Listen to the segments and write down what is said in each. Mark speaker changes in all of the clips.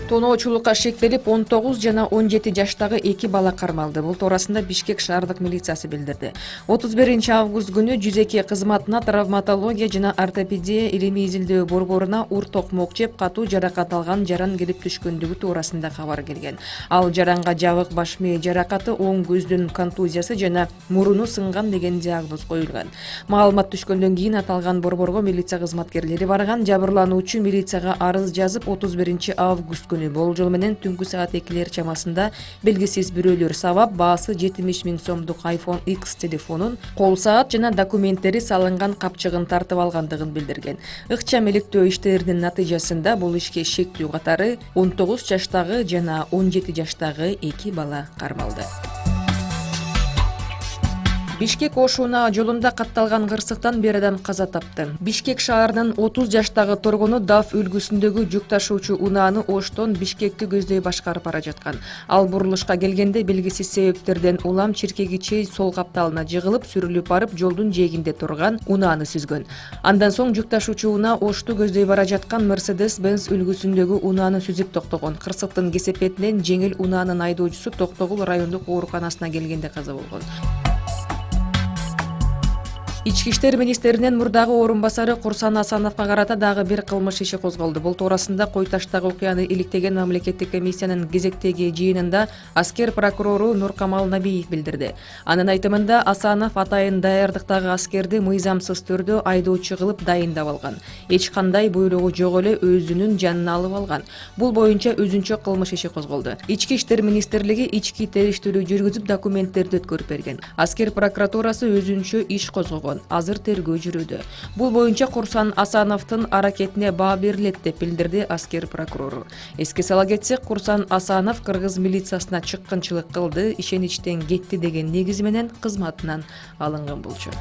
Speaker 1: Тоноочулукка шектелип 19 жана 17 жаштагы 2 бала кармалды. Бул туурасында Бишкек шаардык милициясы билдирди. 31 август күнү 102 кызматына травматология жана ортопедия илимий изилдөө борборуна ур токмок жеп катуу жаракат алган жаран келип түшкөндүгү туурасында кабар келген. Ал жаранга жабык баш мээ жаракаты, оң көздүн контузиясы жана муруну сынган деген диагноз коюлган. Маалымат түшкөндөн кийин аталган борборго милиция кызматкерлери барган. Жабырлануучу милицияга арыз жазып 31 август болжол менен түнкү саат 2 чамасында белгисиз бирөөлөр сабап баасы 70 000 сомдук iPhone X телефонун, кол саат жана документтери салынган капчыгын тартып алгандыгын билдирген. Ыкчам иликтөө иштеринин натыйжасында бул ишке шектүү катары 19 жаштагы жана 17 жаштагы 2 бала кармалды. Бишкек Ош-Унаа жолунда катталган кырсыктан бир адам каза тапты. Бишкек шаарынын 30 жаштагы тургуну DAF үлгүсүндөгү жүк ташуучу унааны Оштон Бишкекти көздөй башкарып бара жаткан. Ал бурулушка келгенде белгисиз себептерден улам чиркеги чей сол капталына жыгылып, сүрүлүп барып, жолдун жээгинде турган унааны сүзгөн. Андан соң жүк ташуучу унаа Ошту көздөй бара жаткан Mercedes-Benz үлгүсүндөгү унааны сүзүп токтогон. Кырсыктын кесепетинен жеңил унаанын айдоочусу Токтогул райондук ооруканасына келгенде каза болгон. Ички иштер министринин мурдагы орун басары Курсан Асановго карата дагы бир кылмыш иши козголду. Бул туурасында Койташтагы окуяны иликтеген мамлекеттик комиссиянын кезектеги жыйынында аскер прокурору Нуркамал Набиев билдирди. Анын айтымында Асанов атайын даярдыктагы аскерди мыйзамсыз түрдө айдоочу кылып дайындап алган. Эч кандай буйругу жок эле өзүнүн жанына алып алган. Бул боюнча өзүнчө кылмыш иши козголду. Ички иштер министрлиги ички териштирүү жүргүзүп документтерди өткөрүп берген. Аскер прокуратурасы өзүнчө иш козгогон. Азыр тергөө жүрүүдө. Бул боюнча Курсан Асановдун аракетине баа берилет деп билдирди аскер прокурору. Эске сала кетсек, Курсан Асанов кыргыз милициясына чыккынчылык кылды, ишеничтен кетти деген негиз менен кызматынан алынган болчу.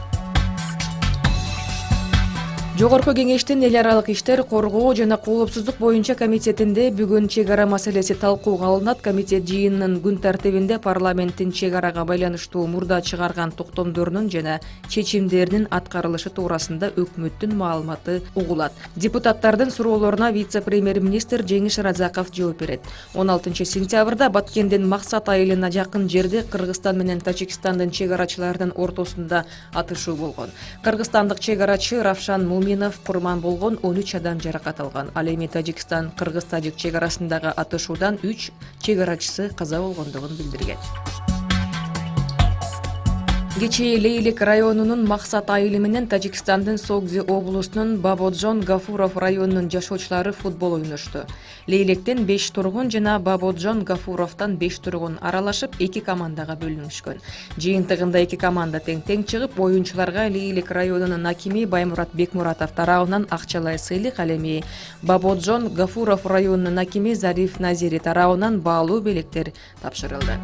Speaker 1: Жогорку кеңештин эл аралык иштер, коргоо жана коопсуздук боюнча комитетинде бүгүн чек ара маселеси талкууга алынат. Комитет жыйынынын күн тартибинде парламенттин чек арага байланыштуу мурда чыгарган токтомдорунун жана чечимдеринин аткарылышы туурасында өкмөттүн маалыматы угулат. Депутаттардын суроолоруна вице-премьер-министр Жеңиш Разаков жооп берет. 16 сентябрда Баткендин Максат айылына жакын жерде Кыргызстан менен Тажикстандын чек арачыларынын ортосунда атышуу болгон. Кыргызстандык чек арачы Равшан курман болгон, 13 адам жаракат алган. Ал эми Тажикстан Кыргыз-Тажик чек арасындагы атышуудан 3 чек арачысы каза болгондугун билдирген. Кечээ Лейлек районунун Максат айылы менен Тажикстандын Согзи облусунун Бабоджон Гафуров районунун жашоочулары футбол ойношту. Лейлектен 5 тургун жана Бабоджон Гафуровдон 5 тургун аралашып 2 командага бөлүнүшкөн. Жыйынтыгында 2 команда тең-тең чыгып, оюнчуларга Лейлек районунун акими Баймурат Бекмуратов тарабынан акчалай сыйлык, ал эми Бабоджон Гафуров районунун акими Зариф Назири тарабынан баалуу белектер тапшырылды.